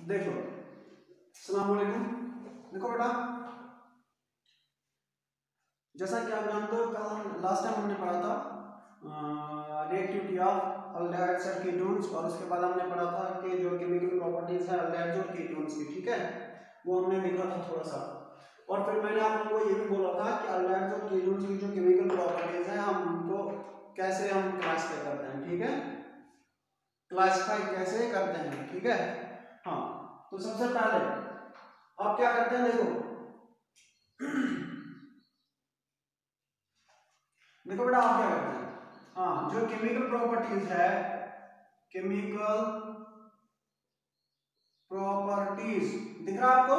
देखो, अस्सलाम वालेकुम। देखो बेटा, जैसा कि आप जानते हो कल हम लास्ट टाइम हमने पढ़ा था रिएक्टिविटी ऑफ अल्डिहाइड्स और कीटोन्स, और उसके बाद हमने पढ़ा था कि जो केमिकल प्रॉपर्टीज है अल्डिहाइड्स और कीटोन्स की, ठीक है, वो हमने देखा था थोड़ा सा। और फिर मैंने आप लोगों को ये भी बोला था कि अल्डिहाइड्स और कीटोन्स की जो केमिकल प्रॉपर्टीज है हम उनको कैसे हम क्लासिफाई करते हैं, ठीक है, क्लासिफाई कैसे करते हैं, ठीक है। हाँ, तो सबसे पहले आप क्या करते हैं, देखो देखो बेटा, आप क्या करते हैं, हाँ, जो केमिकल प्रॉपर्टीज है, केमिकल प्रॉपर्टीज दिख रहा है आपको,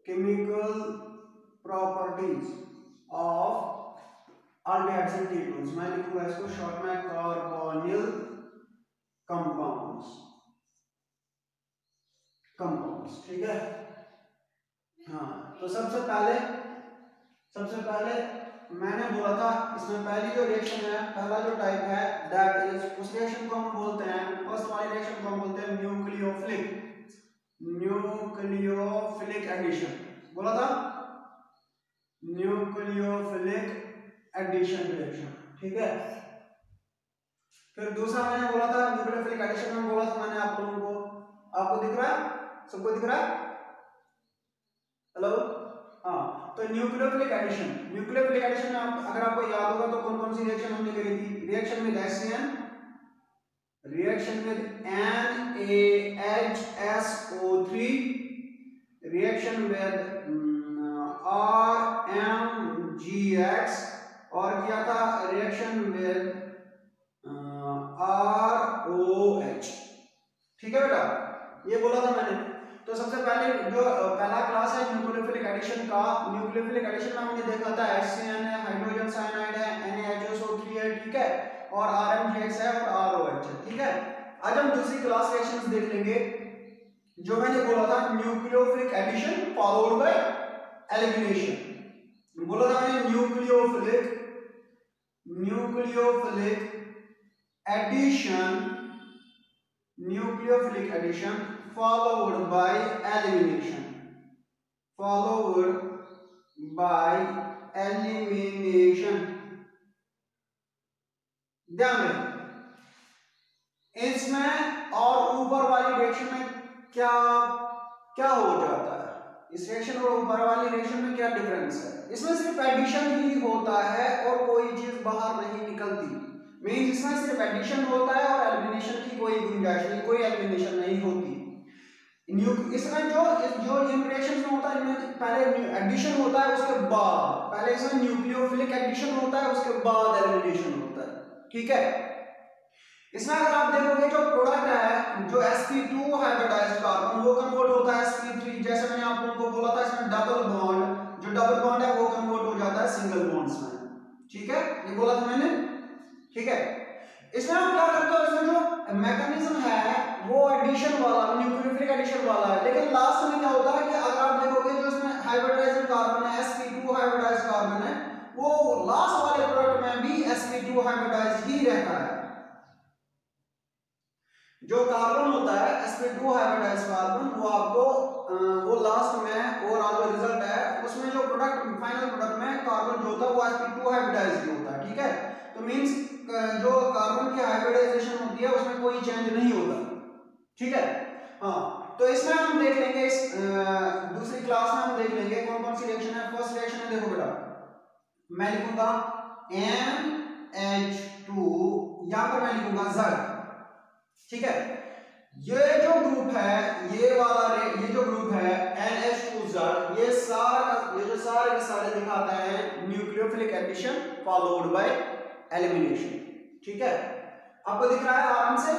chemical properties of aldehydes and ketones, मैं लिखूंगा इसको शॉर्ट में कार्बोनिल कंपाउंड्स, ठीक है। हाँ, तो सबसे पहले मैंने बोला था इसमें पहली जो रिएक्शन है, पहला जो टाइप है दैट इज, उस रिएक्शन को हम बोलते हैं, फर्स्ट वाली रिएक्शन को हम बोलते हैं न्यूक्लियोफिलिक एडिशन, बोला था न्यूक्लियोफिलिक एडिशन रिएक्शन, ठीक है। फिर दूसरा मैंने बोला था न्यूक्लियोफिलिक एडिशन में बोला था मैंने आप लोगों को, आपको दिख रहा है, सबको दिख रहा है, हेलो, हाँ, तो न्यूक्लियोफिलिक एडिशन में अगर आपको याद होगा तो कौन कौन सी रिएक्शन हमने करी थी, reaction with HCN, reaction with NaHSO3, reaction with RMGX, और किया था रिएक्शन विद ROH, ठीक है बेटा, ये बोला था मैंने। तो सबसे पहले जो पहला क्लास है न्यूक्लियोफिलिक एडिशन का, न्यूक्लियोफिलिक एडिशन में हमने देखा था HCN है, हाइड्रोजन साइनाइड है, NaHSO3 है, ठीक है, और RMGX है और ROH है, ठीक है। आज हम दूसरी क्लास रिएक्शंस देख लेंगे, जो मैंने बोला था nucleophilic addition followed by elimination, बोला था मैंने nucleophilic addition followed by elimination, ध्यान रखें इसमें और ऊपर वाली रिएक्शन में क्या क्या हो जाता है, इस रिएक्शन और ऊपर वाली रिएक्शन में क्या डिफरेंस है, इसमें सिर्फ एडिशन ही होता है और कोई चीज बाहर नहीं निकलती, मींस इसमें सिर्फ एडिशन होता है और एलिमिनेशन की कोई गुंजाइश नहीं, कोई एलिमिनेशन नहीं होती। इसमें जो इन रिएक्शंस में होता है, इनमें पहले एडिशन होता है, उसके बाद पहले इसमें न्यूक्लियोफिलिक एडिशन होता है, उसके बाद एलिमिनेशन होता है, ठीक है। इसमें अगर आप देखोगे जो प्रोडक्ट है, जो sp2 हाइब्रिडाइज्ड कार्बन, वो कन्वर्ट होता है sp3, जैसे मैंने आप लोगों को बोला था इसमें डबल बॉन्ड है वो कन्वर्ट हो जाता है सिंगल बॉन्ड्स में, ठीक है, ये बोला था मैंने, ठीक है। इसमें हम क्या करते हैं, इसमें जो मैकेनिज्म है वो एडिशन वाला, न्यूक्लियोफिलिक एडिशन वाला है, लेकिन लास्ट में क्या होता है कि अगर आप देखोगे जो इसमें हाइब्रिडाइज्ड कार्बन है, sp2 हाइब्रिडाइज्ड कार्बन है, वो लास्ट वाले प्रोडक्ट में भी sp2 हाइब्रिडाइज्ड ही रहता है। जो कार्बन होता है sp2 हाइब्रिडाइज्ड कार्बन, वो आपको वो लास्ट में ओवरऑल जो रिजल्ट है उसमें जो प्रोडक्ट फाइनल प्रोडक्ट में कार्बन जो होता है वो sp2 हाइब्रिडाइज्ड होता है, ठीक है। तो मींस जो कार्बन की हाइब्रिडाइजेशन होती है उसमें कोई चेंज नहीं होता, ठीक है। हाँ, तो इसमें हम देख लेंगे, इस दूसरी क्लास में हम देख लेंगे कौन कौन सी रिएक्शन है। फर्स्ट रिएक्शन है, देखो बेटा, मैं लिखूंगा NH2, यहां पर मैं लिखूंगा Z, ठीक है। ये जो ग्रुप है, ये जो ग्रुप है NH2Z, ये जो सारे के सारे दिखाता है nucleophilic addition followed by elimination, ठीक है। आपको दिख रहा है आराम से,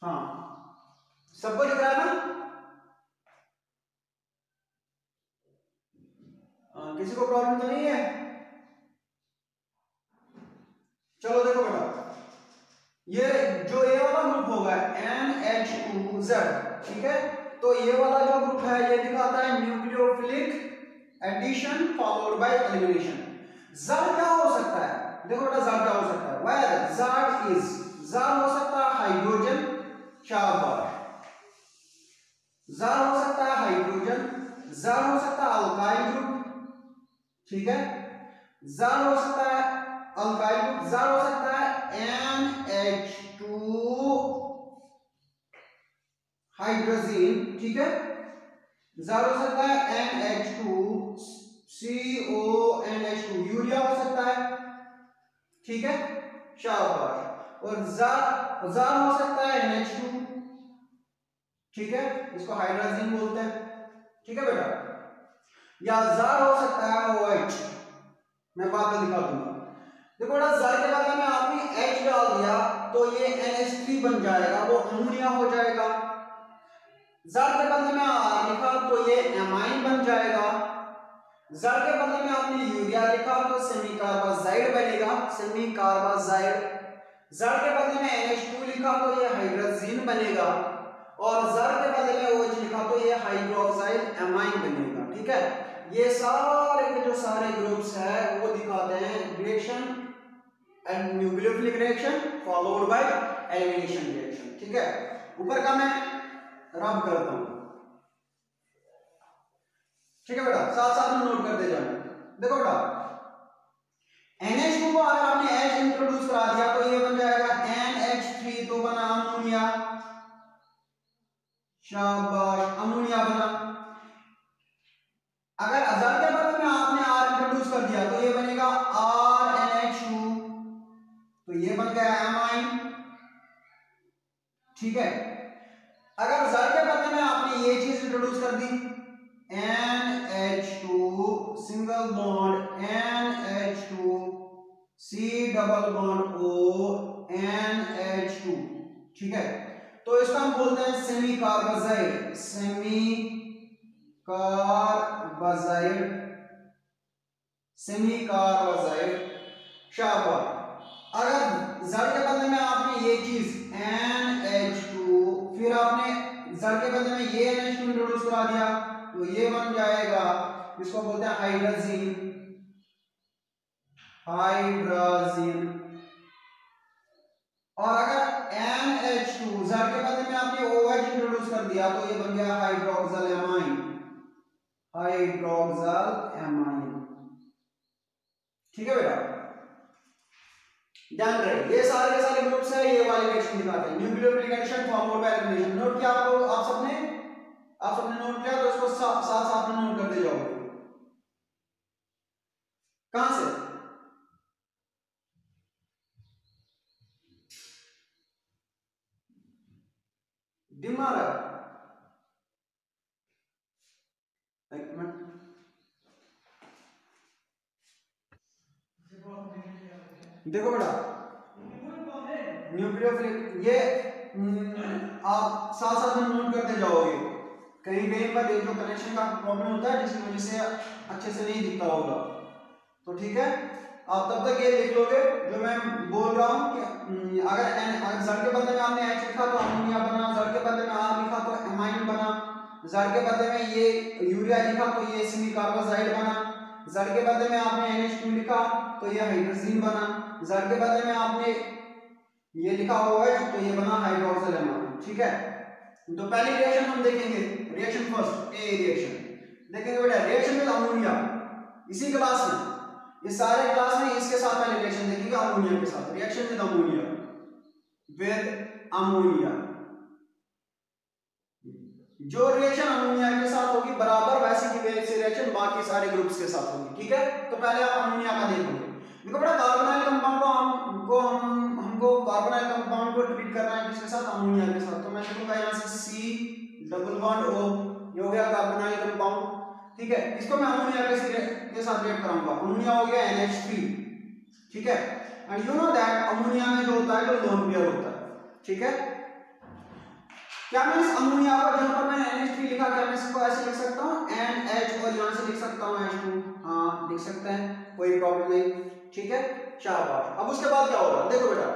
हाँ, सबको दिख रहा है ना, किसी को प्रॉब्लम तो नहीं है, चलो देखो बेटा, ये जो ये वाला ग्रुप होगा NH2Z, ठीक है, तो ये वाला जो ग्रुप है ये दिखाता है nucleophilic addition followed by elimination. Z क्या हो सकता है, देखो बेटा Z क्या हो सकता है, वेल Z हो सकता शाबाश। जार हो सकता है हाइड्रोजन, जार हो सकता है अल्काइल ग्रुप, ठीक है, जार हो सकता है अल्काइल ग्रुप, जार हो सकता है NH2 हाइड्रोजन, ठीक है, जार हो सकता है NH2 CONH2 यूरिया हो सकता है, ठीक है, शाबाश। और जार हो सकता है NH2, ठीक है, इसको हाइड्रोजन बोलते हैं, ठीक है बेटा, या जार हो सकता है OH, मैं बाद में दिखा दूंगा। देखो बेटा जार के बदले में आपने H डाल दिया तो ये NH3 बन जाएगा, वो अमोनिया हो जाएगा। जार के बदले में R लिखा तो ये एमाइन बन जाएगा। जार के बदले में आपने यूरिया लिखा तो सेमी कार्बाजाइड बनेगा, सेमी कार्बाजाइड। जार के बदले में NH2 लिखा तो ये हाइड्रोजन बनेगा, और जार के बदले में OH लिखा तो ये हाइड्रोक्साइड एमाइन बनेगा, ठीक है। ये सारे के जो सारे ग्रुप्स है वो दिखाते हैं reaction and nucleophilic reaction followed by elimination reaction, ठीक है। ऊपर का मैं रब करता हूं, ठीक है बेटा, साथ साथ में नोट करते जाना। देखो बेटा NH2 को अगर आपने H इंट्रोड्यूस करा दिया तो ये बन जाएगा NH3, तो बना अमोनिया, शाबाश, अमोनिया बना। अगर अज़र के बदले में आपने R इंट्रोड्यूस कर दिया तो ये बनेगा RNH2, तो ये बन गया एमाइन, ठीक है। अगर ज़र के बदले में आपने ये चीज इंट्रोड्यूस कर दी NH2 single bond NH2 C double bond O NH2, ठीक है, तो इसका हम बोलते हैं semi carbazide, semi carbazide, semi carbazide, शाबाश। अगर ज़र के बदले में आपने ये चीज NH2 फिर आपने ज़र के बदले में ये NH2 इंट्रोड्यूस करा दिया तो ये बन जाएगा, इसको बोलते हैं हाइड्रोजन, हाइड्रोजन। और अगर NH2 ज़र के बदले में आपने OH इंट्रोड्यूस कर दिया तो ये बन गया हाइड्रोक्सिल एमाइन, हाइड्रोक्सिल एमाइन, ठीक है बेटा, ध्यान रहे। ये सारे के सारे ग्रुप्स है, ये वाले रिएक्शन दिखाते हैं nucleophilic addition formed by elimination. नोट किया आपको, आप सबने नोट किया तो इसको साथ साथ में नोट करते जाओगे। कहां से दिमाग है, एक मिनट, देखो बेटा न्यूक्लियोफिलिक ये आप साथ साथ में नोट करते जाओगे। कहीं कहीं पर जो कनेक्शन का प्रॉब्लम होता है जिसकी वजह से अच्छे से नहीं दिखता होगा, तो ठीक है, आप तब तक ये लिख लोगे जो मैं बोल रहा हूँ कि अगर ज़र के बदले में आपने H लिखा तो अमोनिया बना, ज़र के बदले में R लिखा तो एमाइन बना, ज़र के बदले में ये यूरिया लिखा तो ये सेमी कार्बाजाइड बना, ज़र के बदले में आपने NH2 लिखा तो ये हाइड्रोजन बना, ज़र के बदले में आपने ये लिखा हुआ है तो ये बना हाइड्रोक्सिल एमाइन, ठीक है। तो पहली रिएक्शन हम देखेंगे, रिएक्शन फर्स्ट ए रिएक्शन देखेंगे बेटा, रिएक्शन विद अमोनिया। इसी क्लास में, इस सारे क्लास में इसके साथ पहले रिएक्शन देखेंगे अमोनिया के साथ, reaction with ammonia, with ammonia. जो रिएक्शन अमोनिया के साथ होगी बराबर वैसी की वैसी रिएक्शन बाकी सारे ग्रुप्स के साथ होगी, ठीक है। तो पहले आप अमोनिया का देखोगे। देखो बेटा कार्बोनाइल कंपाउंड हमको कार्बोनाइल कंपाउंड को ट्रीट करना है किसके साथ, अमोनिया के साथ। तो मैं लिखूंगा यहां से C डबल बॉन्ड O, ये हो गया कार्बोनाइल कंपाउंड, ठीक है। इसको मैं अमोनिया के साथ रिएक्ट कराऊंगा, अमोनिया हो गया NH3, ठीक है। And you know that ammonia में जो होता है तो लोन पेयर होता है, ठीक है। क्या मैं इस अमोनिया को जहां पर मैंने NH3 लिखा क्या मैं इसको ऐसे लिख सकता हूं NH और यहां से लिख सकता हूं H2, हां लिख सकते हैं, कोई प्रॉब्लम नहीं, ठीक है, शाबाश। अब उसके बाद क्या होगा, देखो बेटा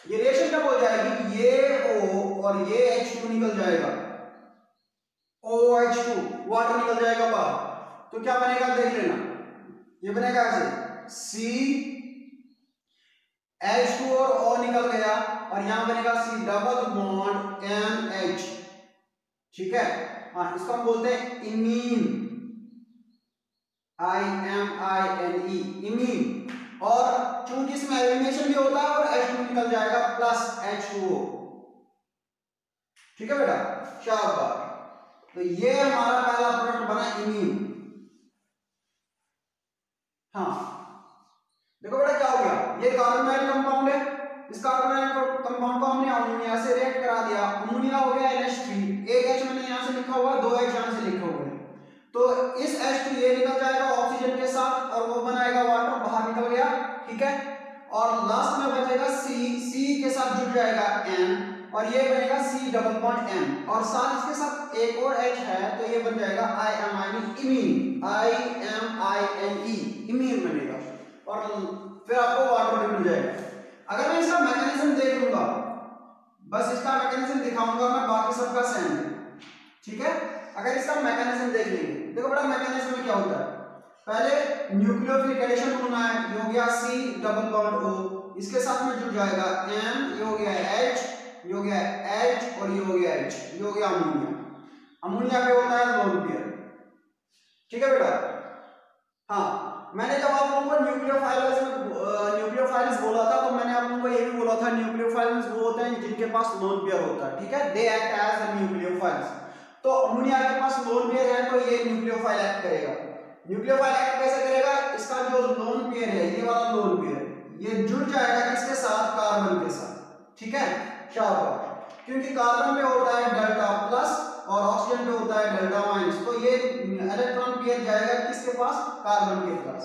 ये रिएक्शन कब हो जाएगी, ये O और ये H2 निकल जाएगा, OH2 वाटर निकल जाएगा बाहर, तो क्या बनेगा देख लेना, ये बनेगा ऐसे C H2 और O निकल गया और यहाँ बनेगा C डबल बॉन्ड NH, ठीक है। हाँ, इसको हम बोलते हैं इमीन, IMINE, इमीन। और चूंकि इसमें एलिमिनेशन भी होता है और H2 निकल जाएगा प्लस H2O, ठीक है बेटा, शाबाश। तो ये हमारा पहला प्रोडक्ट बना इमीन। हाँ, देखो बेटा क्या हो गया, ये कार्बोनाइल कंपाउंड है, इस कार्बोनाइल कंपाउंड को हमने अमोनिया से रिएक्ट करा दिया, अमोनिया हो गया NH3, एक H मैंने यहाँ से लिखा हुआ, 2 H यहाँ से लिखे हुए हैं, तो इस H2 ये निकल जाएगा ऑक्सीजन के साथ और वो बनाएगा वाटर, बाहर निकल गया, ठीक है। और लास्ट में बचेगा C के साथ जुड़ जाएगा N और ये बनेगा C डबल बॉन्ड N और साथ इसके साथ एक और H है तो ये बन जाएगा IMINE, इमीन, IMINE, इमीन बनेगा और फिर आपको वाटर मिल जाएगा। अगर मैं इसका मैकेनिज्म देख लूंगा, बस इसका मैकेनिज्म दिखाऊंगा मैं, बाकी सबका सेम है, ठीक है। अगर इसका मैकेनिज्म देख लेंगे, देखो बड़ा मैकेनिज्म में क्या होता है, पहले न्यूक्लियोफिलिक एडिशन होना है, ये हो गया C डबल बॉन्ड O, इसके साथ में जुड़ जाएगा M, ये हो गया H, ये हो गया H और ये हो गया H, ये हो गया अमोनिया। अमोनिया पे होता है लोन पेयर, ठीक है बेटा। हाँ, मैंने जब आप लोगों को न्यूक्लियोफाइल्स बोला था तो मैंने आप लोगों को ये भी बोला था न्यूक्लियोफाइल्स वो होते हैं जिनके पास लोन पेयर होता है, ठीक है, they act as a nucleophiles. तो अमोनिया के पास लोन पेयर है तो ये न्यूक्लियोफाइल एक्ट करेगा। न्यूक्लियोफाइल एक्ट कैसे करेगा, इसका जो लोन पेयर है, ये वाला लोन पेयर, ये जुड़ जाएगा किसके साथ, कार्बन के साथ, ठीक है, शाबाश। क्योंकि कार्बन पे होता है डेल्टा प्लस और ऑक्सीजन पे होता है डेल्टा माइनस, तो ये इलेक्ट्रॉन पेयर जाएगा किसके पास, कार्बन के पास,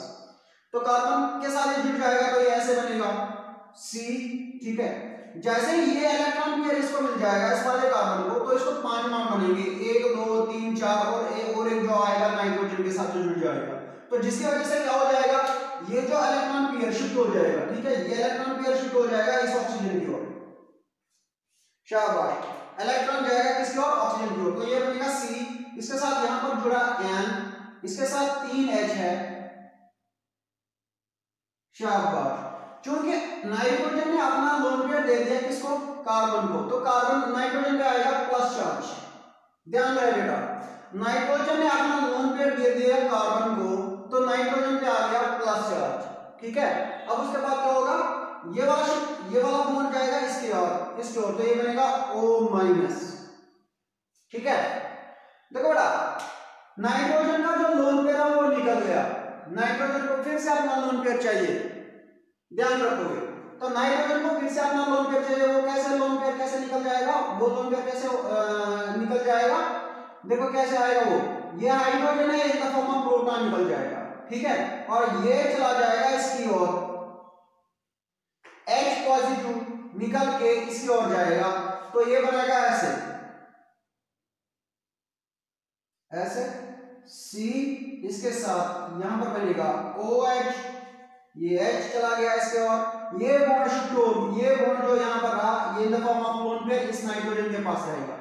तो कार्बन के साथ ये जुड़ जाएगा तो ये ऐसे बनेगा C, ठीक है। जैसे ही ये इलेक्ट्रॉन पेयर इसको मिल जाएगा इस वाले कार्बन को, तो इसको 5 नॉन बनेंगे, 1 2 3 4 और एक जो आएगा नाइट्रोजन के साथ जो जुड़ जाएगा, तो जिसकी वजह से क्या हो जाएगा, ये जो इलेक्ट्रॉन पेयर शिफ्ट हो जाएगा, ठीक है, ये इलेक्ट्रॉन पेयर शिफ्ट हो जाएगा इस ऑक्सीजन की ओर, शाबाश, इलेक्ट्रॉन जाएगा किसकी ओर, ऑक्सीजन की ओर, तो ये बनेगा C, इसके साथ यहां पर जुड़ा N, इसके साथ 3 H है, शाबाश। क्योंकि नाइट्रोजन ने अपना लोन पेयर दे दिया किसको, कार्बन को, तो कार्बन नाइट्रोजन पे आएगा प्लस चार्ज, ध्यान रहे बेटा, नाइट्रोजन ने अपना लोन पेयर दे दिया कार्बन को तो नाइट्रोजन पे आ गया प्लस चार्ज, ठीक है। अब उसके बाद क्या होगा, ये वाला बॉन्ड जाएगा इसकी ओर, तो ये बनेगा O-, ठीक है। देखो बेटा, नाइट्रोजन का जो लोन पेयर है वो निकल गया, नाइट्रोजन को फिर से अपना लोन पेयर चाहिए, ध्यान रखोगे, तो नाइट्रोजन को फिर से अपना लोन पेयर चाहिए, वो कैसे लोन पेयर कैसे निकल जाएगा, वो लोन पेयर कैसे निकल जाएगा, देखो कैसे आएगा वो, ये हाइड्रोजन है, इसका फॉर्म ऑफ प्रोटॉन निकल जाएगा, ठीक है, और ये चला जाएगा इसकी ओर, H पॉजिटिव निकल के इसकी ओर जाएगा, तो ये बनेगा ऐसे C, इसके साथ यहां पर बनेगा OH, ये H चला गया इसके ओर, ये बॉन्ड शिफ्ट हो, ये बॉन्ड जो यहां पर रहा ये in the form of lone pair इस नाइट्रोजन के पास रहेगा।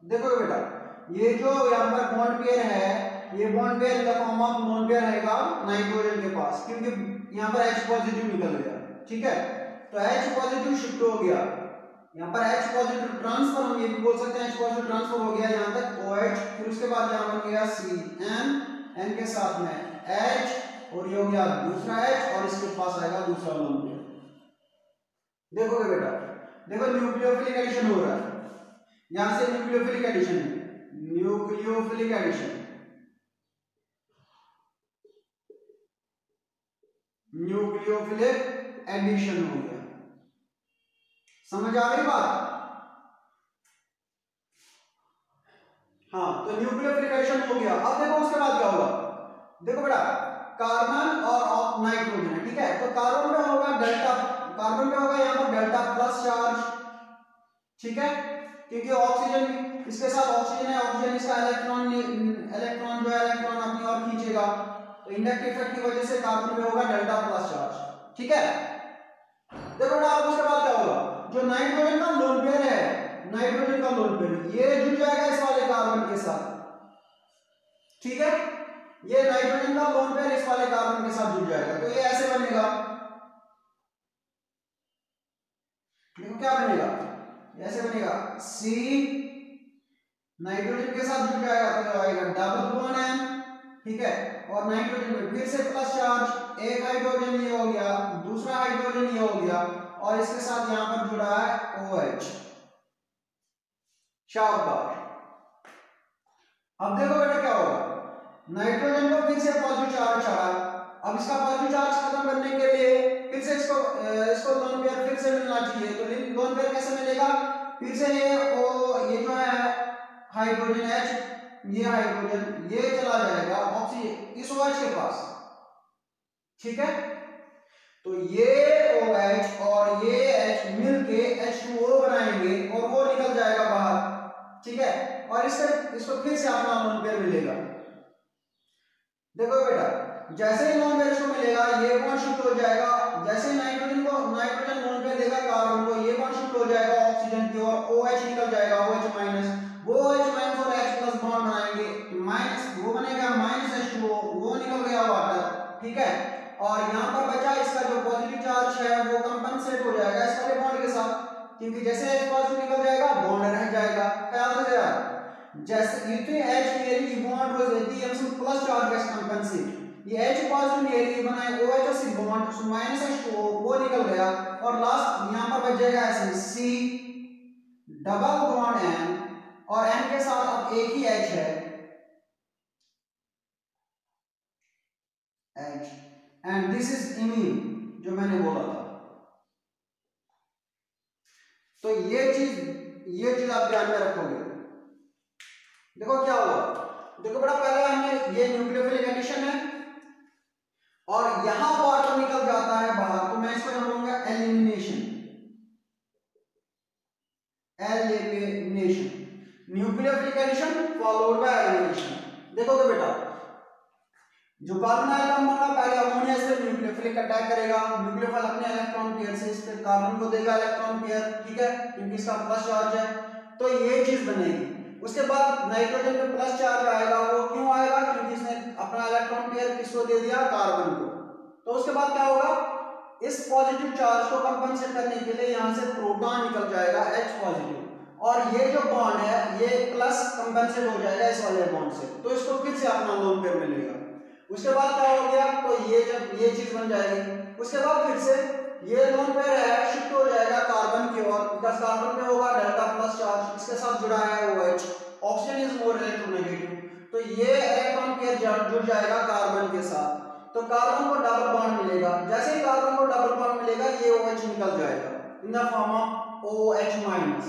देखो बेटा, ये जो यहां पर बॉन्ड पेयर है, ये bond pair in the form of lone pair रहेगा नाइट्रोजन के पास, क्योंकि यहां पर H पॉजिटिव निकल गया, ठीक है, तो H पॉजिटिव शिफ्ट हो गया, यहाँ पर H पॉजिटिव ट्रांसफर, हम ये भी बोल सकते हैं H पॉजिटिव ट्रांसफर हो गया यहाँ तक OH, फिर उसके बाद यहाँ बन गया CN के साथ में H और ये हो गया दूसरा H और इसके पास आएगा दूसरा लोन पेयर। देखोगे बेटा, देखो न्यूक्लियोफिलिक एडिशन हो रहा है, यहां से न्यूक्लियोफिलिक एडिशन है, न्यूक्लियोफिलिक एडिशन, न्यूक्लियोफिलिक एडिशन हो गया, समझ आ रही बात। हाँ, तो न्यूक्लियोफिलिक एडिशन हो गया। अब देखो उसके बाद क्या होगा, देखो बेटा, कार्बन और नाइट्रोजन है, ठीक है, तो कार्बन पे होगा डेल्टा, कार्बन पे होगा यहाँ पर डेल्टा प्लस चार्ज, ठीक है, क्योंकि ऑक्सीजन इसके साथ ऑक्सीजन है, ऑक्सीजन इसका इलेक्ट्रॉन जो है इलेक्ट्रॉन अपनी ओर खींचेगा, तो इंडक्टिव इफेक्ट की वजह से कार्बन पे होगा डेल्टा प्लस चार्ज, ठीक है। देखो बेटा, अब उसके बाद क्या होगा, जो नाइट्रोजन का लोन पेयर है, नाइट्रोजन का लोन पेयर ये जुड़ जाएगा इस वाले कार्बन के साथ, ठीक है, ये नाइट्रोजन का लोन पेयर इस वाले कार्बन के साथ जुड़ जाएगा, तो ये ऐसे बनेगा, देखो क्या बनेगा, ऐसे बनेगा C नाइट्रोजन के साथ जुड़ जाएगा तो आएगा डबल बॉन्ड N, ठीक है, और नाइट्रोजन में फिर से प्लस चार्ज, एक हाइड्रोजन ये हो गया, दूसरा हाइड्रोजन ये हो गया, और इसके साथ यहां पर जुड़ा है OH। शाबाश। अब देखो बेटा क्या होगा, नाइट्रोजन को फिर से पॉजिटिव चार्ज चढ़ा, अब इसका पॉजिटिव चार्ज खत्म करने के लिए फिर से इसको लोन पेयर फिर से मिलना चाहिए, तो लोन पेयर कैसे मिलेगा, फिर से ये जो है हाइड्रोजन H, ये हाइड्रोजन ये चला जाएगा ऑक्सीजन इस OH के पास, ठीक है, तो ये OH और ये H मिलके H2O बनाएंगे और वो निकल जाएगा बाहर, ठीक है, और इसको फिर से अपना लोन पेयर मिलेगा। देखो बेटा जैसे ही लोन पेयर इसको मिलेगा ये बॉन्ड शिफ्ट हो जाएगा, जैसे ही नाइट्रोजन लोन पेयर देगा कार्बन को, ये बॉन्ड शिफ्ट हो जाएगा ऑक्सीजन की ओर, OH निकल जाएगा, OH माइनस, वो OH माइनस और H प्लस बॉन्ड बनाएंगे, माइनस वो बनेगा माइनस H2O, वो निकल गया वाटर, ठीक है, और यहाँ पर बचा इसका जो पॉजिटिव चार्ज है वो कंपनसेट हो जाएगा इस वाले बॉन्ड के साथ, क्योंकि जैसे H पॉजिटिव निकल जाएगा बॉन्ड रह जाएगा। ख्याल से यार, जैसे इतने H carry bond was ATM plus charge gets compensate, ये H पॉजिटिव carry बनाए OH से बॉन्ड सो माइनस H2O वो निकल गया, और लास्ट यहाँ पर बच जाएगा ऐसे C डबल बॉन्ड N, और N के साथ अब एक ही H है H, and this is imine जो मैंने बोला था। तो ये चीज आप ध्यान में रखोगे। देखो क्या हुआ, देखो बड़ा पहले हमने ये न्यूक्लियोफिलिक एडिशन है और यहां वाटर निकल जाता है बाहर, तो मैं इसको यहां बोलूंगा elimination, nucleophilic addition followed by elimination. देखो तो बेटा जो कार्बोनाइल कंपाउंड है पहले अमोनिया से न्यूक्लियोफिलिक अटैक करेगा, न्यूक्लियोफाइल अपने इलेक्ट्रॉन पेयर से इस पे कार्बन को देगा इलेक्ट्रॉन पेयर, ठीक है, क्योंकि इसका प्लस चार्ज है, तो ये चीज बनेगी। उसके बाद नाइट्रोजन पे प्लस चार्ज आएगा, वो क्यों आएगा, क्योंकि इसने अपना इलेक्ट्रॉन पेयर किसको दे दिया, कार्बन को। तो उसके बाद क्या होगा, इस पॉजिटिव चार्ज को कंपनसेट करने के लिए यहां से प्रोटॉन निकल जाएगा H पॉजिटिव, और ये जो बॉन्ड है ये प्लस कंपनसेट हो जाएगा इस वाले बॉन्ड से, तो इसको फिर से अपना लोन पेयर मिलेगा। उसके बाद क्या हो गया, तो ये जब ये चीज बन जाएगी, उसके बाद फिर से ये लोन पेयर है शिफ्ट हो जाएगा कार्बन की ओर, बिकॉज़ कार्बन में होगा डेल्टा प्लस चार्ज, इसके साथ जुड़ा है OH, oxygen is more electronegative, तो ये इलेक्ट्रॉन पेयर जुड़ जाएगा कार्बन के साथ, तो कार्बन को डबल बॉन्ड मिलेगा, जैसे ही कार्बन को डबल बॉन्ड मिलेगा ये OH निकल जाएगा in the form of OH minus,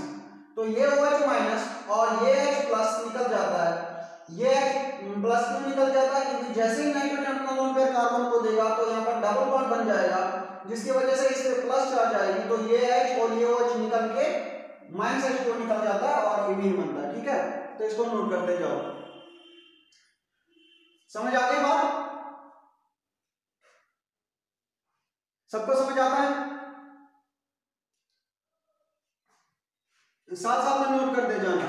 तो ये OH माइनस और ये H प्लस निकल जाता है। ये प्लस क्यों निकल जाता है, क्योंकि जैसे ही नाइट्रोजन अपना लोन पेयर कार्बन को देगा तो यहाँ पर डबल बॉन्ड बन जाएगा, जिसकी वजह से इस पे प्लस चार्ज आएगी, तो ये H और ये OH निकल के माइनस H निकल जाता है और इमीन बनता है, ठीक है, तो इसको नोट करते जाओ। समझ आ गई बात, सबको समझ आता है, साथ साथ में नोट करते जाना।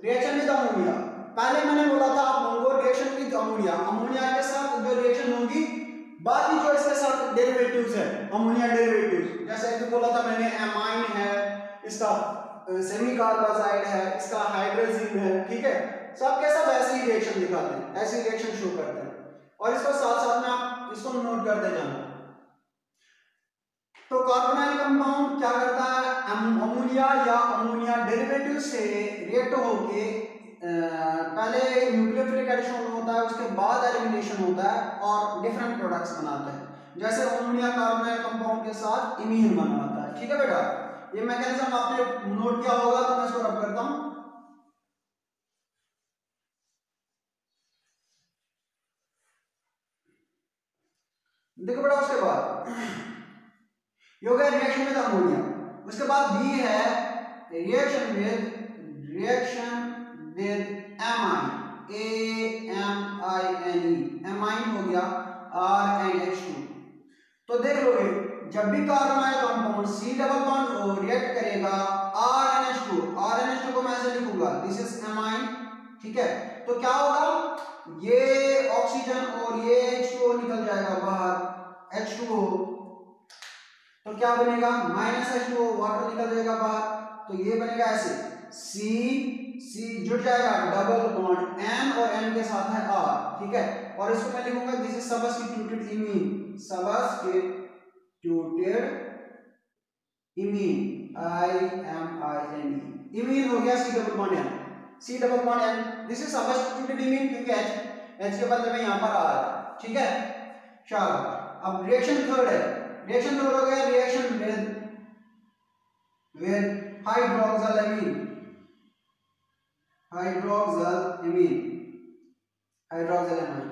रिएक्शन विद अमोनिया, पहले मैंने बोला था आप लोगों को रिएक्शन विद अमोनिया के साथ जो रिएक्शन होगी, बाकी जो इसके साथ डेरिवेटिव्स है अमोनिया डेरिवेटिव्स, जैसे अभी बोला था मैंने एमाइन है, इसका सेमी कार्बाजाइड है, इसका हाइड्रोजिन है, ठीक है, सब के सब ऐसे ही रिएक्शन दिखाते हैं, ऐसी रिएक्शन शो करते हैं, और इसको साथ साथ में आप इसको नोट करते जाना। तो कार्बोनाइल कंपाउंड क्या करता है, अमोनिया या अमोनिया डेरिवेटिव से रिएक्ट होके पहले न्यूक्लियोफिलिक एडिशन होता है, उसके बाद एलिमिनेशन होता है और डिफरेंट प्रोडक्ट्स बनाते हैं, जैसे अमोनिया कार्बोनाइल कंपाउंड के साथ इमीन बनाता है, ठीक है बेटा, ये मैकेनिज्म आपने नोट किया होगा, तो मैं इसको रब करता हूं। देखो बेटा उसके बाद ये हो गया रिएक्शन विद अमोनिया, उसके बाद बी है रिएक्शन विद एमाइन, एमाइन हो गया RNH2। तो देख लोगे जब भी carbonyl compound C double bond O react करेगा RNH2 को मैं ऐसे लिखूंगा दिस इज एमाइन, ठीक है, तो क्या होगा, ये ऑक्सीजन और ये H2O निकल जाएगा बाहर, H2O, तो क्या बनेगा, -H2O, वाटर निकल जाएगा बाहर, तो ये बनेगा ऐसे, C जुड़ जाएगा, डबल बॉन्ड N और N के साथ है R, ठीक है। और इसको मैं लिखूंगा this is substituted imine, substituted imine, IMINE, imine हो गया C double bond N, C double bond N, this is substituted imine क्योंकि H के बदले में यहाँ पर R है, ठीक है। चलो अब रिएक्शन थर्ड है, रिएक्शन थर्ड हो गया रिएक्शन with hydroxylamine, हाइड्रोक्सिलामाइन,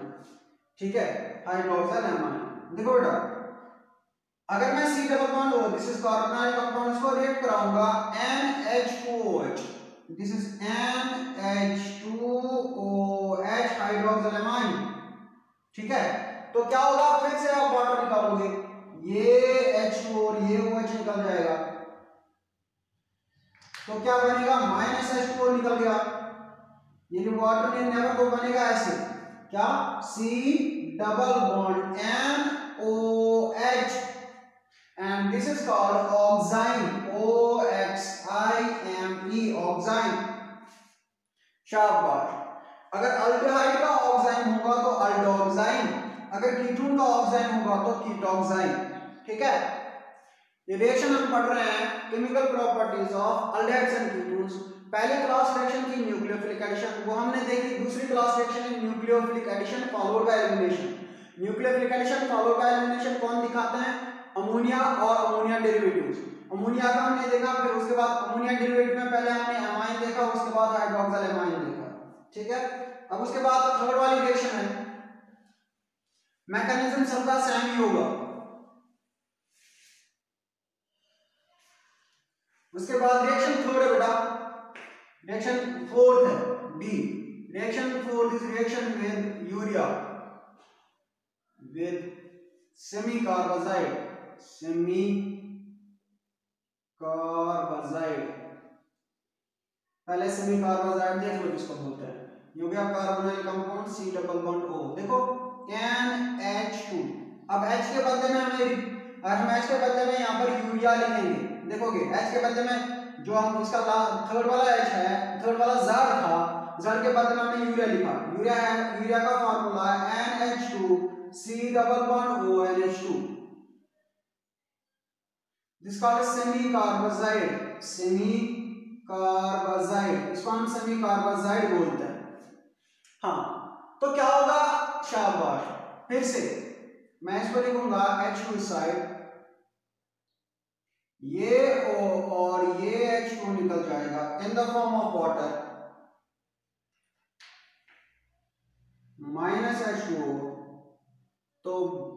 ठीक है, हाइड्रोक्सिलामाइन। देखो बेटा, अगर मैं C double bond O, this is carbonyl compound, इसको रिएक्ट कराऊंगा NH2OH, दिस इज NH2OH हाइड्रोक्सिलामाइन, ठीक है। तो क्या होगा, फिर से आप वाटर निकालोगे, ये H2 और ये OH निकल जाएगा, तो क्या बनेगा, -H2O निकल गया, यानी वाटर ने नेवर को बनेगा ऐसे, क्या, C double bond NOH, and this is called oxime, OXIME, oxime। शाबाश। अगर अल्डिहाइड का ऑक्साइम होगा तो अल्डोक्साइन, अगर कीटोन का ऑक्साइम होगा तो कीटोक्साइन, ठीक है। ये रिएक्शन हम पढ़ रहे हैं chemical properties of aldehydes and ketones. पहले क्लास रिएक्शन की न्यूक्लियोफिलिक एडिशन वो हमने देखी, दूसरी क्लास रिएक्शन है nucleophilic addition followed by elimination. Nucleophilic addition followed by elimination कौन दिखाते हैं, अमोनिया और अमोनिया डेरिवेटिव्स। अमोनिया का हमने देखा, फिर उसके बाद अमोनिया डेरिवेटिव में पहले हमने एमाइन देखा, उसके बाद हाइड्रोक्सिल एमाइन देखा, ठीक है। अब उसके बाद थर्ड वाली रिएक्शन है, मैकेनिज्म सबका सेम ही होगा। उसके बाद रिएक्शन थर्ड है बेटा, रिएक्शन फोर्थ है D, reaction fourth is reaction with urea with semi carbazide, semi carbazide. पहले सेमी कार्बाजाइड देख लो किसको बोलते हैं, ये हो गया carbonyl compound C double bond O, देखो NH2। अब H के बदले में हम H के बदले में यहाँ पर यूरिया लिखेंगे, देखोगे H के बदले में जो हम इसका थर्ड वाला H है, थर्ड वाला ज़ड था, ज़ड के बदले में हमने यूरिया लिखा, यूरिया का फार्मूला है NH2 C double bond O NH2, this called semi carbazide, semi carbazide, इसको हम सेमी कार्बाजाइड बोलते हैं। हाँ, तो क्या होगा, शाबाश, फिर से मैं इसको लिखूंगा H2 साइड, ये O और ये H2 निकल जाएगा in the form of water, -H2O, तो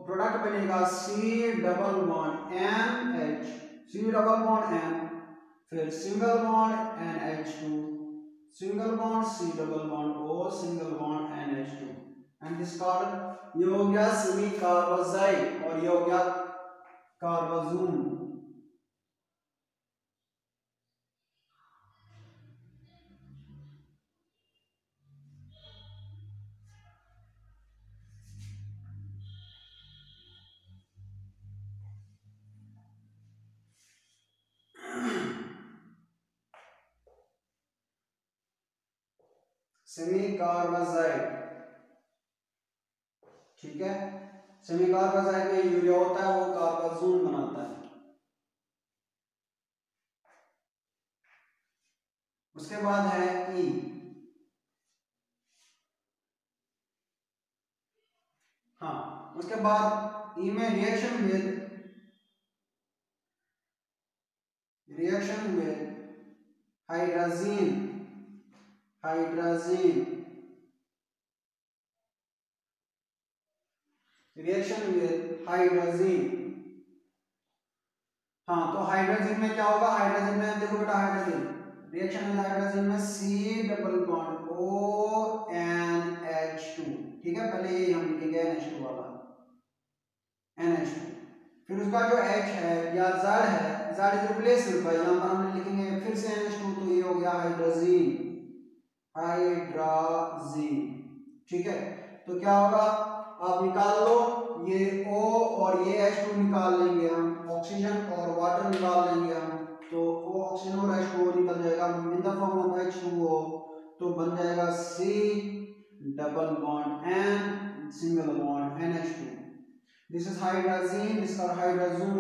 प्रोडक्ट बनेगा C double bond NH, C double bond N, फिर single bond NH2, single bond C double bond O, single bond NH2, and this called, ये हो गया semi carbazide और ये हो गया कार्बाजूम। सेमी कार्बाजाइड, ठीक है, सेमी कार्बाजाइड में यूरिया होता है, वो कार्बाजून बनाता है। उसके बाद है E, हाँ, उसके बाद E में reaction with hydrazine, reaction with hydrazine. हाँ, तो हाइड्रोजन में क्या होगा, हाइड्रोजन में देखो बेटा, हाइड्रोजन रिएक्शन विद हाइड्रोजन में C डबल बॉन्ड ONH2, ठीक है, पहले ये हम लिखेंगे NH2 वाला, NH2, फिर उसका जो H है या Z है, Z इज रिप्लेस्ड बाय, यहाँ पर हमने लिखेंगे फिर से NH2, तो ये हो गया हाइड्रोजीन, ठीक है। तो क्या होगा, आप निकाल लो, ये O और ये H2 निकाल लेंगे हम, ऑक्सीजन और वाटर निकाल लेंगे हम, तो वो ऑक्सीजन और H2O निकल जाएगा in the form of H2O, तो बन जाएगा C double bond N single bond NH2। This is hydrogen, this का हाइड्रोजन,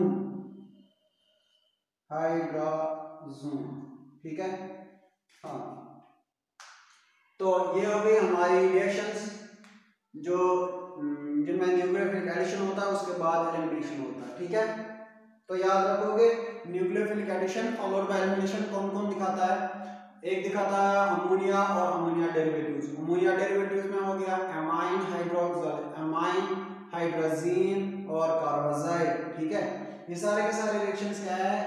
हाइड्रोजन, ठीक है। हाँ, तो ये हो गई हमारी रिएक्शंस जो जिनमें न्यूक्लियोफिलिक एडिशन होता है उसके बाद एलिमिनेशन होता है, ठीक है। तो याद रखोगे nucleophilic addition followed by elimination कौन कौन दिखाता है। एक दिखाता है अमोनिया और अमोनिया डेरिवेटिव्स। अमोनिया डेरिवेटिव्स में हो गया एमाइन हाइड्रोक्साइड, एमाइन हाइड्रोजीन और कार्बोजाइड, ठीक है। ये सारे के सारे रिएक्शंस क्या है,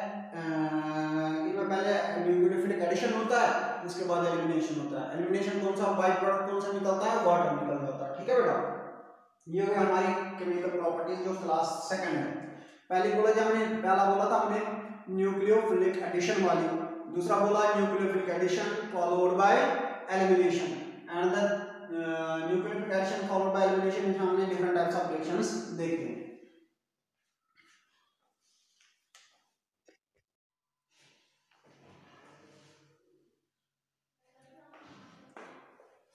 इनमें पहले न्यूक्लियोफिलिक एडिशन होता है, उसके बाद एलिमिनेशन होता है। एलिमिनेशन कौन सा, बाय प्रोडक्ट कौन सा निकलता है, वाटर निकल जाता है, ठीक है बेटा। ये हो गई हमारी केमिकल प्रॉपर्टीज जो क्लास सेकंड है। पहली बोला जब हमने पहला बोला था हमने न्यूक्लियोफिलिक एडिशन वाली, दूसरा बोला nucleophilic addition followed by elimination, and the nucleophilic addition followed by elimination में हमने डिफरेंट टाइप्स ऑफ रिएक्शंस देखे।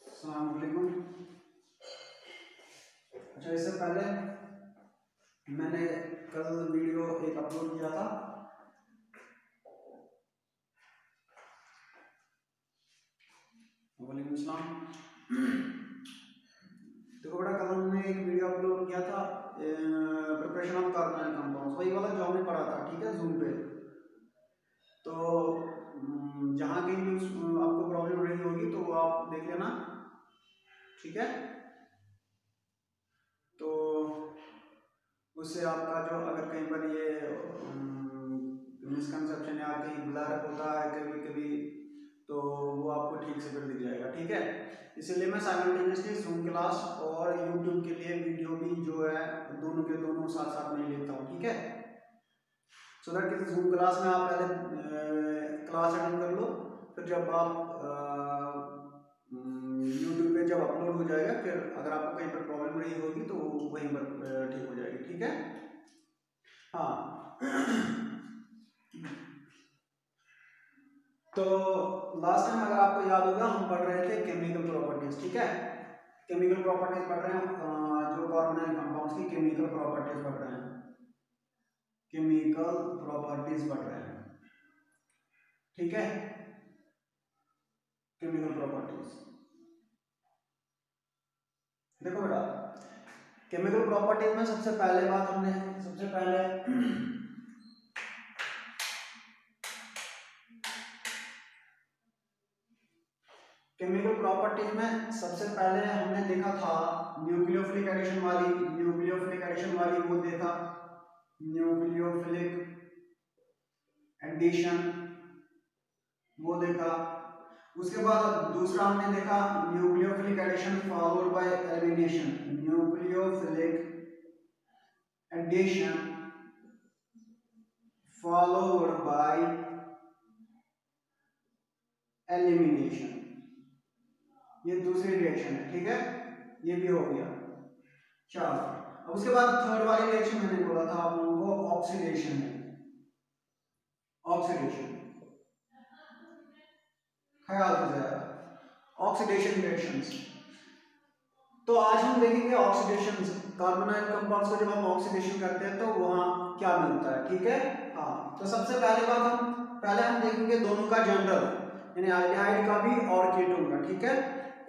अस्सलाम वालेकुम। अच्छा, इससे पहले मैंने कल वीडियो एक अपलोड किया था, वालेकुम सलाम। देखो बेटा, कल हमने एक वीडियो अपलोड किया था प्रिपरेशन ऑफ कार्बोनाइल कंपाउंड्स, वही वाला जो हमने पढ़ा था, ठीक है, जूम पे। तो जहाँ कहीं भी आपको प्रॉब्लम रही होगी तो वो आप देख लेना, ठीक है। तो उससे आपका जो अगर कहीं पर ये मिसकंसेप्शन या कहीं ब्लर होता है कभी कभी, तो वो आपको ठीक से फिर दिख जाएगा, ठीक है। इसलिए मैं साइमल्टेनियसली जूम क्लास और यूट्यूब के लिए वीडियो भी जो है दोनों के दोनों साथ साथ नहीं लेता हूँ, ठीक है। सो दैट कि जूम क्लास में आप पहले क्लास अटेंड कर लो, फिर जब आप यूट्यूब पे जब अपलोड हो जाएगा, फिर अगर आपको कहीं पर प्रॉब्लम रही होगी तो वहीं पर ठीक हो जाएगी, ठीक है। हाँ तो लास्ट टाइम अगर आपको याद होगा हम पढ़ रहे थे केमिकल प्रॉपर्टीज, ठीक है। केमिकल प्रॉपर्टीज पढ़ रहे हैं, जो कार्बोनाइल कंपाउंड्स की केमिकल प्रॉपर्टीज पढ़ रहे हैं, केमिकल प्रॉपर्टीज पढ़ रहे हैं, ठीक है। केमिकल प्रॉपर्टीज देखो बेटा, केमिकल प्रॉपर्टीज में सबसे पहले बात हमने सबसे पहले केमिकल प्रॉपर्टीज में सबसे पहले हमने देखा था न्यूक्लियोफिलिक एडिशन वाली, न्यूक्लियोफिलिक एडिशन वाली वो देखा, न्यूक्लियोफिलिक एडिशन वो देखा। उसके बाद दूसरा हमने देखा nucleophilic addition followed by elimination, nucleophilic addition followed by elimination, ये दूसरी रिएक्शन है, ठीक है, ये भी हो गया। चलो, अब उसके बाद थर्ड वाली रिएक्शन मैंने बोला था आप लोगों को ऑक्सीडेशन है, ऑक्सीडेशन ख्याल से जाएगा, ऑक्सीडेशन रिएक्शंस। तो आज हम देखेंगे ऑक्सीडेशन, कार्बोनाइल कंपाउंड्स को जब हम ऑक्सीडेशन करते हैं तो वहां क्या मिलता है, ठीक है। हाँ, तो सबसे पहले बात पहले हम देखेंगे दोनों का जनरल, यानी एल्डिहाइड का भी और कीटोन का, ठीक है,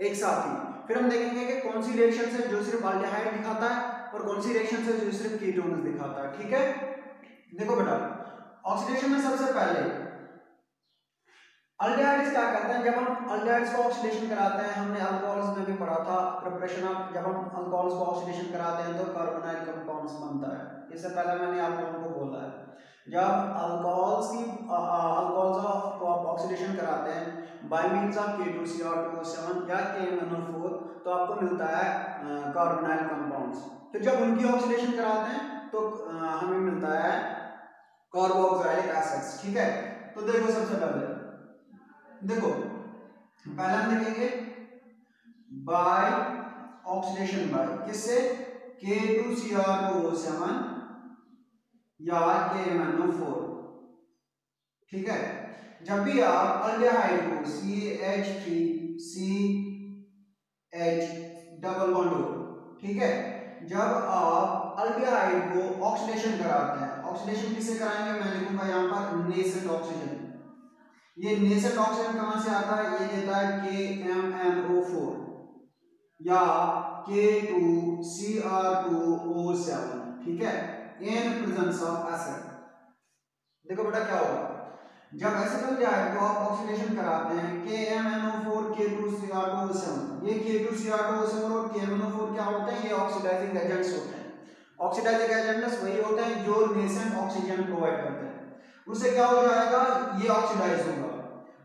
एक साथ ही। फिर हम देखेंगे कि कौन सी रिएक्शन है जो सिर्फ एल्डिहाइड दिखाता है और कौन सी रिएक्शन है जो सिर्फ कीटोन दिखाता है, ठीक है। देखो बेटा, ऑक्सीडेशन में सबसे पहले अल्डिहाइड्स क्या करते हैं, जब हम अल्डिहाइड्स को ऑक्सीडेशन कराते हैं, हमने अल्कोहल्स में भी पढ़ा था प्रिपरेशन ऑफ, जब हम अल्कोहल्स को ऑक्सीडेशन कराते हैं तो कार्बोनाइल कंपाउंड्स बनता है। इससे पहले मैंने आप लोगों को बोला है, जब अल्कोहल्स को आप ऑक्सीडेशन कराते हैं बाय मींस ऑफ K2Cr2O7 या KMnO4 तो आपको मिलता है कार्बोनाइल कंपाउंड्स। फिर जब उनकी ऑक्सीडेशन कराते हैं तो हमें मिलता है कार्बोक्सिलिक एसिड्स, ठीक है। तो देखो सबसे पहले देखो, पहले हम देखेंगे बाय ऑक्सीडेशन बाय किससे, K2Cr2O7 या KMnO4। ठीक है, जब भी आप अल्डिहाइड को CH3CH डबल बॉन्ड हो, ठीक है, जब आप अल्डिहाइड को ऑक्सीडेशन कराते हैं, ऑक्सीडेशन किससे कराएंगे, मैं लिखूंगा यहाँ पर नेसेंट ऑक्सीजन। ये नेसेंट ऑक्सीजन कहां से आता है, ये देता है KMnO4 या K2Cr2O7, ठीक है, इन प्रेजेंस ऑफ एसिड। देखो बेटा क्या होगा, जब एसिड अल्डिहाइड को आप ऑक्सीडेशन कराते हैं KMnO4 K2Cr2O7, ये K2Cr2O7 और KMnO4 क्या होते हैं, ये ऑक्सीडाइजिंग एजेंट्स होते हैं। ऑक्सीडाइजिंग एजेंट्स वही होते हैं जो नेसेंट ऑक्सीजन प्रोवाइड करते हैं। उससे क्या हो जाएगा, ये ऑक्सीडाइज होगा।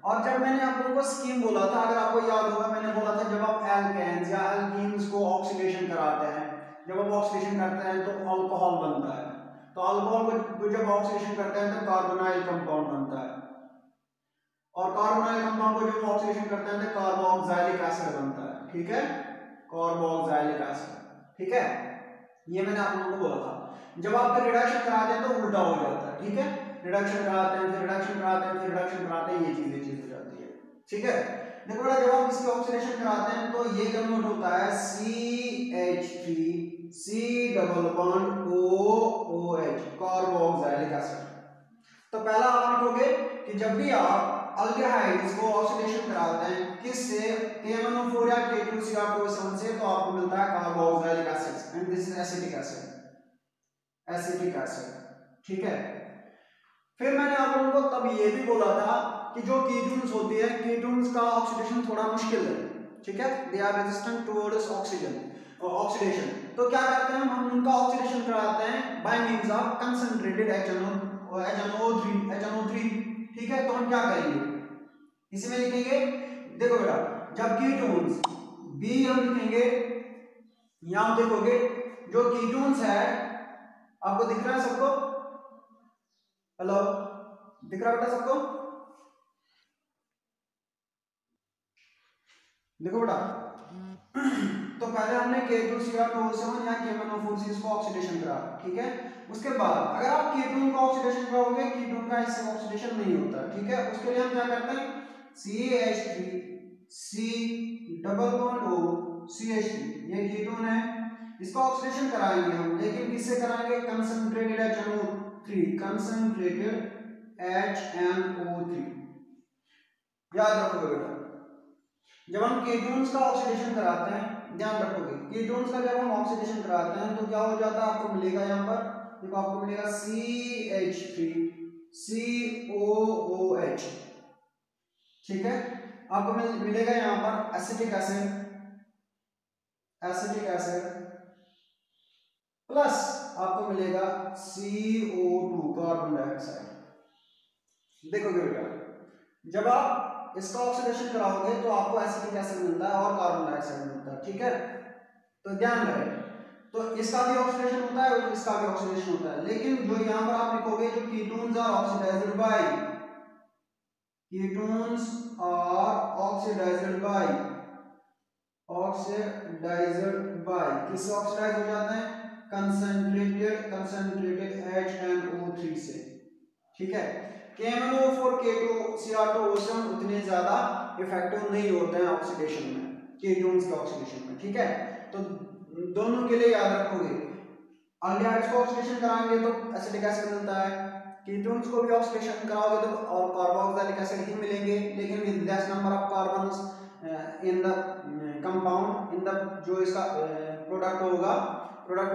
और जब मैंने आप लोगों को स्कीम बोला था, अगर आपको याद होगा, मैंने बोला था जब आप एल्केन्स या एल्कीन्स को ऑक्सीडेशन कराते हैं, जब आप ऑक्सीडेशन करते हैं तो अल्कोहल बनता है, तो अल्कोहल को जब ऑक्सीडेशन करते हैं तो कार्बोनाइल कंपाउंड बनता है, और कार्बोनाइल कंपाउंड को जब ऑक्सीडेशन करते हैं तो कार्बोक्सिलिक एसिड बनता है। ठीक है, कार्बोक्सिलिक एसिड। ठीक है, ये मैंने आप लोगों को बोला था। जब आप रिडक्शन कराते हैं तो उल्टा हो जाता है। ठीक है, रिडक्शन कराते हैं, फिर रिडक्शन कराते हैं, फिर रिडक्शन कराते हैं, ये चीज हो जाती है। ठीक है, देखो बेटा, जब आप इसकी ऑक्सीडेशन कराते हैं तो ये कन्वर्ट होता है CH3C double bond OOH, carboxylic acid. तो पहला आप लिखोगे कि जब भी आप अल्डिहाइड्स को ऑक्सीडेशन कराते हैं किससे, KMnO4 या K2Cr2O7 से, तो आपको मिलता है carboxylic acid, and this is acetic acid, acetic acid. ठीक है, फिर मैंने आप लोगों को तब ये भी बोला था कि जो कीटोन्स होती है, कीटोन्स का ऑक्सीडेशन थोड़ा मुश्किल है। ठीक है, they are resistant towards oxygen oxidation. तो क्या करते हैं हम उनका ऑक्सीडेशन कराते हैं by means of concentrated HNO3। ठीक है, तो हम क्या करेंगे, इसमें लिखेंगे, देखो बेटा, जब कीटोन्स बी हम लिखेंगे, यहां देखोगे जो कीटोन्स है, आपको दिख रहा है सबको, हेलो, दिख रहा बेटा सबको, देखो बेटा, तो पहले हमने K2Cr2O7 या KMnO4 से इसको ऑक्सीडेशन करा। ठीक है, उसके बाद अगर आप कीटोन का ऑक्सीडेशन कराओगे, कीटोन का इससे ऑक्सीडेशन नहीं होता। ठीक है, उसके लिए हम क्या करते हैं, CH3C double bond O CH3, ये कीटोन है, इसका ऑक्सीडेशन कराएंगे हम, लेकिन किससे कराएंगे, कंसंट्रेटेड HNO3, कंसंट्रेटेड HNO3। याद रखोगे बेटा, जब हम कीटोन्स का ऑक्सीडेशन कराते हैं, ध्यान रखोगे, कीटोन्स का जब हम ऑक्सीडेशन कराते हैं तो क्या हो जाता है, आपको मिलेगा यहाँ पर, देखो आपको मिलेगा CH3COOH। ठीक है, आपको मिलेगा यहाँ पर acetic acid, acetic acid plus आपको मिलेगा CO2, कार्बन डाइऑक्साइड। देखोगे बेटा, जब आप इसका ऑक्सीडेशन कराओगे तो आपको एसिटिक एसिड मिलता है और कार्बन डाइऑक्साइड मिलता है। ठीक है, तो ध्यान रहे, तो इसका भी ऑक्सीडेशन होता है और इसका भी ऑक्सीडेशन होता है, लेकिन जो यहां पर आप लिखोगे, जो ketones are oxidized by, ketones are oxidized by, oxidized by, किससे ऑक्सीडाइज हो जाते हैं, कंसंट्रेटेड HNO3 से। ठीक है, KMnO4 K2Cr2O7 उतने ज्यादा इफेक्टिव नहीं होते हैं ऑक्सीडेशन में, कीटोन्स के ऑक्सीडेशन में। ठीक है, तो दोनों के लिए याद रखोगे, अल्डिहाइड्स को ऑक्सीडेशन कराएंगे तो एसिटिक एसिड मिलता है, कीटोन्स को भी ऑक्सीडेशन कराओगे तो और कार्बोक्सिलिक एसिड ही मिलेंगे, लेकिन with less number of carbons in the compound, in the जो इसका प्रोडक्ट होगा, प्रोडक्ट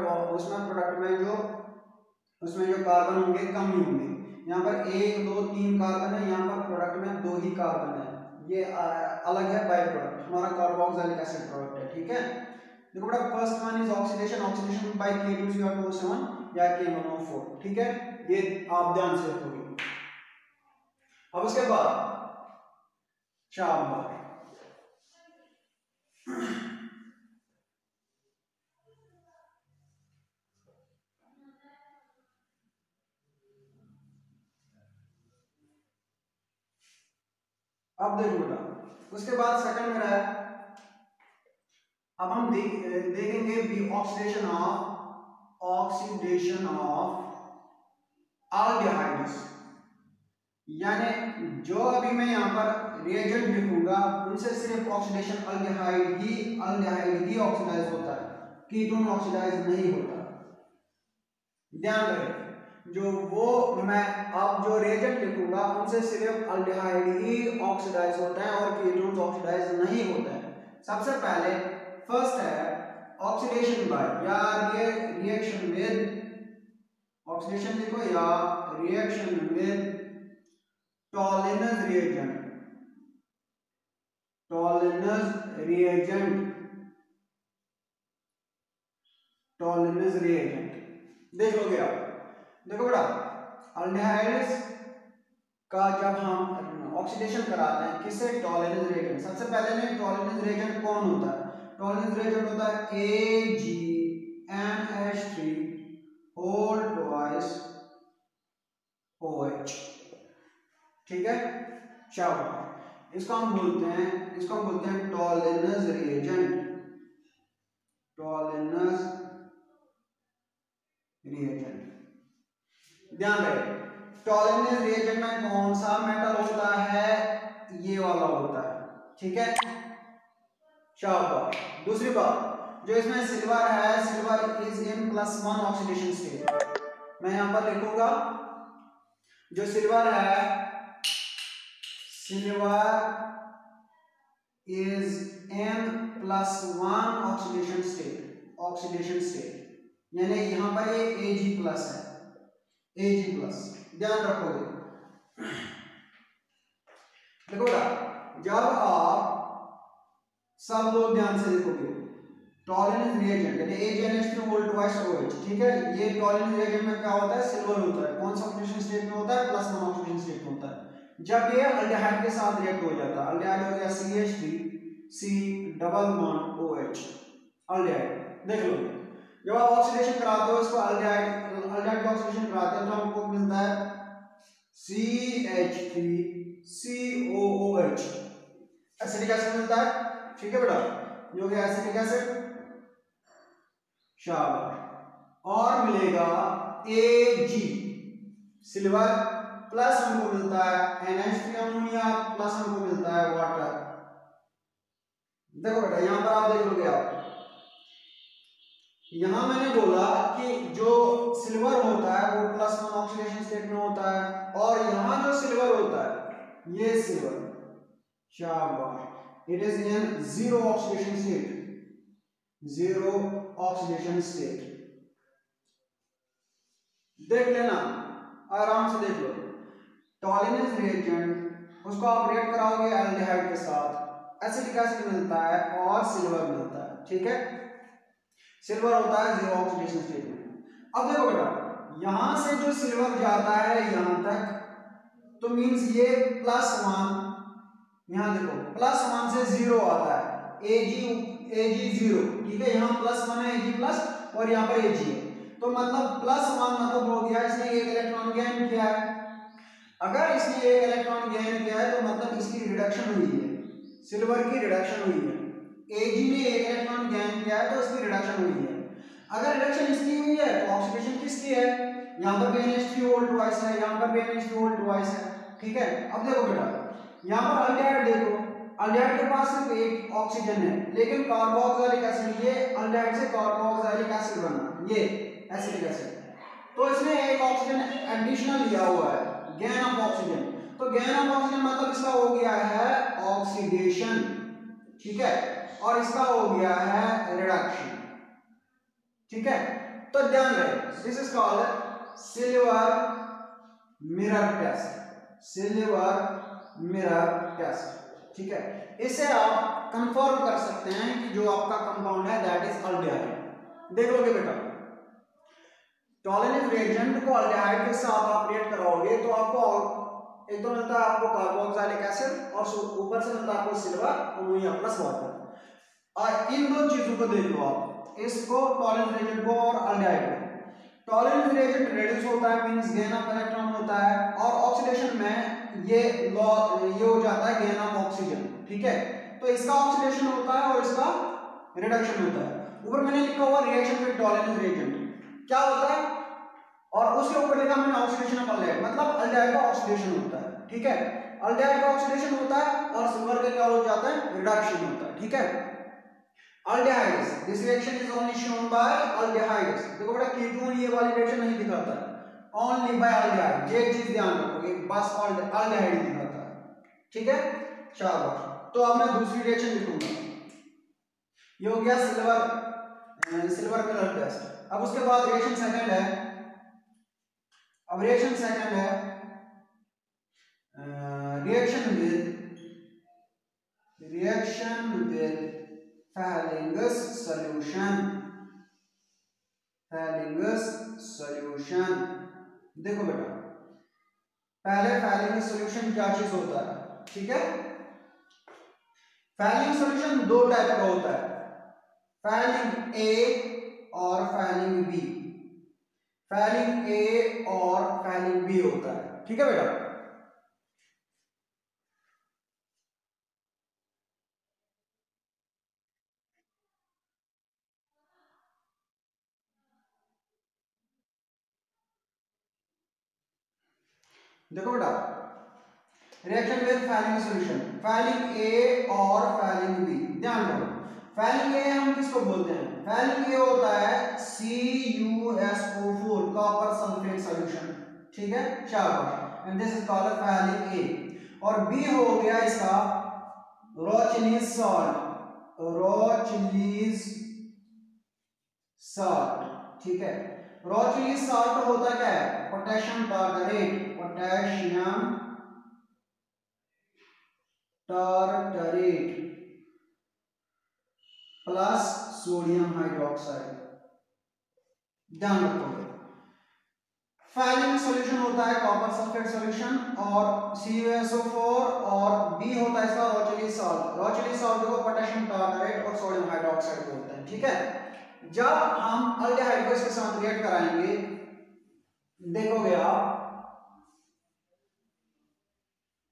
उसमें जो कार्बन होंगे कम ही होंगे। यहाँ पर 1 2 3 कार्बन है, यहाँ पर प्रोडक्ट में 2 ही कार्बन है, ये अलग है बाय प्रोडक्ट, हमारा कार्बोक्सिलिक एसिड प्रोडक्ट है। ठीक है, देखो बेटा, first one is oxidation by K2Cr2O7 या KMnO4। ठीक है, ये आप ध्यान से रखोगे। अब उसके बाद शाबाश, अब देखो बेटा, उसके बाद सेकंड मेरा है, अब हम देखेंगे ऑक्सीडेशन ऑफ एल्डिहाइड्स, यानी जो अभी मैं यहाँ पर रिएजेंट लिखूंगा उनसे सिर्फ ऑक्सीडेशन एल्डिहाइड ही ऑक्सीडाइज होता है, कीटोन ऑक्सीडाइज नहीं होता। ध्यान रहे, जो वो मैं अब जो रिएजेंट लिखूंगा उनसे सिर्फ एल्डिहाइड ही ऑक्सीडाइज होता है और कीटोन्स ऑक्सीडाइज नहीं होता है। सबसे पहले फर्स्ट है ऑक्सीडेशन बाय या रिएक्शन विद, ऑक्सीडेशन लिखो या reaction with Tollens reagent, Tollens reagent, Tollens reagent. देख लोगे आप, देखो बेटा एल्डिहाइड्स का जब हम ऑक्सीडेशन कराते हैं किससे, टॉलिनस रिएजेंट। सबसे पहले ने टॉलिनस रिएजेंट कौन होता है, टॉलिनस रिएजेंट होता है AgNH3 होल ट्वाइस OH, ठीक है। शाबाश, इसको हम बोलते हैं टॉलिनस रिएजेंट, टॉलिनस रिएजेंट। ध्यान रहे, टॉलिनस रिएजेंट में कौन सा मेटल होता है, ये वाला होता है, ठीक है। शाबाश। दूसरी बात, जो इसमें सिल्वर है, silver is in +1 oxidation state. मैं यहां पर लिखूंगा जो सिल्वर है, silver is in +1 oxidation state, oxidation state, यानी यहां पर ये Ag+ है, Ag+। ध्यान रखोगे, देखो जब आप सब लोग ध्यान से देखोगे, टॉलिनस रिएजेंट यानी AgNH3 होल ट्वाइस OH, ठीक है। ये टॉलिनस रिएजेंट में क्या होता है, सिल्वर होता है। कौन सा ऑक्सीडेशन स्टेट में होता है, +1 ऑक्सीडेशन स्टेट में होता है। जब ये एल्डिहाइड के साथ रिएक्ट हो जाता है, एल्डिहाइड हो गया CH3 C double bond OH, aldehyde. देख लो, जब आप ऑक्सीडेशन कराते हो इसको, एल्डिहाइड का ऑक्सीडेशन कराते हैं तो हमको मिलता है CH3 COOH, एसिडिक एसिड मिलता है, ठीक है बेटा, जो कि एसिडिक एसिड। शाबाश। और मिलेगा Ag, सिल्वर, प्लस हमको मिलता है NH3 अमोनिया, प्लस हमको मिलता है वाटर। देखो बेटा यहां पर आप देख लोगे, आप यहां मैंने बोला कि जो सिल्वर होता है वो +1 ऑक्सीडेशन स्टेट में होता है, और यहां जो सिल्वर होता है ये सिल्वर, शाबाश, it is in 0 oxidation state, 0 oxidation state. देख लेना, आराम से देख लो, टॉलिनस रिएजेंट उसको आप रिएक्ट कराओगे एल्डिहाइड के साथ, एसिडिक एसिड मिलता है और सिल्वर मिलता है, ठीक है। सिल्वर होता है 0 ऑक्सीडेशन स्टेट में। अब देखो बेटा, यहां से जो सिल्वर जाता है यहां तक, तो मींस ये +1, यहां देखो +1 से 0 आता है, Ag0, ठीक है। यहाँ +1 है Ag+ और यहाँ पर Ag है, तो मतलब +1 मतलब हो गया इसने एक इलेक्ट्रॉन गेन किया है। अगर इसने एक इलेक्ट्रॉन गेन किया है तो मतलब इसकी रिडक्शन हुई है, सिल्वर की रिडक्शन हुई है। Ag ने एक इलेक्ट्रॉन गेन किया है तो इसकी रिडक्शन हुई है। अगर रिडक्शन इसकी हुई है तो ऑक्सीडेशन किसकी है, यहाँ पर भी NH3 होल ट्वाइस है, यहाँ पर भी NH3 होल ट्वाइस है, ठीक है। अब देखो बेटा, यहाँ पर एल्डिहाइड देखो, एल्डिहाइड के पास सिर्फ एक ऑक्सीजन है, लेकिन कार्बोक्सिलिक एसिड, ये एल्डिहाइड से कार्बोक्सिलिक एसिड बना, ये एसिडिक एसिड, तो इसने एक ऑक्सीजन एडिशनल लिया हुआ है, गेन ऑफ ऑक्सीजन। तो गेन ऑफ ऑक्सीजन मतलब इसका हो गया है ऑक्सीडेशन, ठीक है, और इसका हो गया है रिडक्शन, ठीक है। तो ध्यान रहे, this is called silver mirror test, silver mirror test, ठीक है। इससे आप कंफर्म कर सकते हैं कि जो आपका कंपाउंड है दैट इज एल्डिहाइड। देख लोगे बेटा, टॉलिनस रिएजेंट को एल्डिहाइड के साथ आप रिएक्ट कराओगे तो आपको एक तो मिलता है आपको कार्बोक्सिलिक एसिड और ऊपर से मिलता है आपको सिल्वर अमोनिया प्लस वाटर। और इन दो चीजों को देख लो आप, इसको टॉलिनस रिएजेंट को और एल्डिहाइड को। टॉलिनस रिएजेंट रिड्यूस होता है, मींस गेन ऑफ इलेक्ट्रॉन होता है, और ऑक्सीडेशन में ये हो जाता है गेन ऑफ ऑक्सीजन, ठीक है। तो इसका ऑक्सीडेशन होता है और इसका रिडक्शन होता है। ऊपर मैंने लिखा हुआ रिएक्शन विद टॉलिनस रिएजेंट क्या होता है, और उसके ऊपर लिखा मैंने ऑक्सीडेशन ऑफ अल्डिहाइड, मतलब अल्डिहाइड का ऑक्सीडेशन होता है, ठीक है। अल्डिहाइड का ऑक्सीडेशन होता है और सिल्वर का क्या हो जाता है, रिडक्शन होता है, ठीक है। Aldehydes, this reaction is only shown by aldehydes. देखो बेटा कीटोन ये वाली रिएक्शन नहीं दिखाता है, ओनली बाय अल्डिहाइड, ये चीज ध्यान रखोगे, बस अल्डिहाइड दिखाता है, ठीक है। शाबाश। तो अब मैं दूसरी रिएक्शन लिखूंगा, ये हो गया सिल्वर कलर टेस्ट। अब उसके बाद रिएक्शन सेकंड है, अब रिएक्शन सेकंड है रिएक्शन विद Fehlinger's solution। देखो बेटा पहले Fehlinger's solution क्या चीज होता है, ठीक है। Fehling solution दो टाइप का होता है, Fehling A और Fehling B। Fehling A और Fehling B होता है, ठीक है बेटा। देखो बेटा reaction with Fehling solution, Fehling A और Fehling B, ध्यान रखो Fehling A हम किसको बोलते हैं, Fehling A होता है CuSO4 कॉपर सल्फेट सॉल्यूशन, ठीक है, शाबाश, and this is called Fehling A। और B हो गया इसका Rochley's salt, ठीक है। Rochley's salt होता क्या है, पोटेशियम टारटरेट प्लस सोडियम हाइड्रोक्साइड, ध्यान रखोगे। Fehling सॉल्यूशन होता है कॉपर सल्फेट सॉल्यूशन और CuSO4 और B होता है इसका Rochley's salt। Rochley's salt को पोटेशियम टारटरेट और सोडियम हाइड्रोक्साइड बोलते हैं, ठीक है। जब हम अल्डिहाइड को इसके साथ रिएक्ट कराएंगे, देखोगे आप,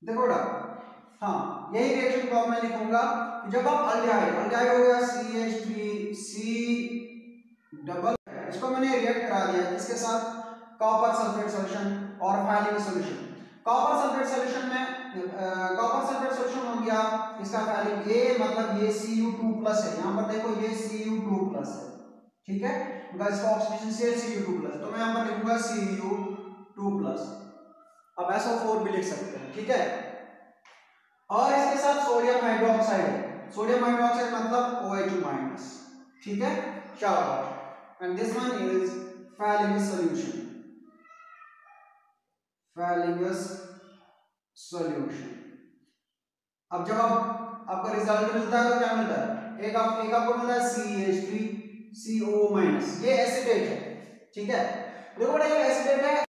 देखो बेटा, हाँ यही रिएक्शन को अब मैं लिखूंगा कि जब आप अल्डिहाइड हो गया CH3C डबल, इसको मैंने रिएक्ट करा दिया किसके साथ, कॉपर सल्फेट सॉल्यूशन और Fehling solution. Copper sulphate solution में कॉपर सल्फेट सॉल्यूशन हो गया इसका Fehling A, मतलब ये Cu2+ है, यहां पर देखो ये Cu2+ है, ठीक है, बिकॉज़ इसका ऑक्सीडेशन से Cu2+, तो मैं यहां पर लिखूंगा Cu2+। अब SO4 भी लिख सकते हैं, ठीक है। और इसके साथ सोडियम हाइड्रोक्साइड है, सोडियम हाइड्रोक्साइड मतलब OH-, ठीक है, शाबाश, and this one is Fehling solution. अब जब आपका रिजल्ट मिलता है तो क्या मिलता है, एक आपको मिलता है CH3CO-, ये एसिडेट है, ठीक है। देखो बेटा ये एसिडेट है,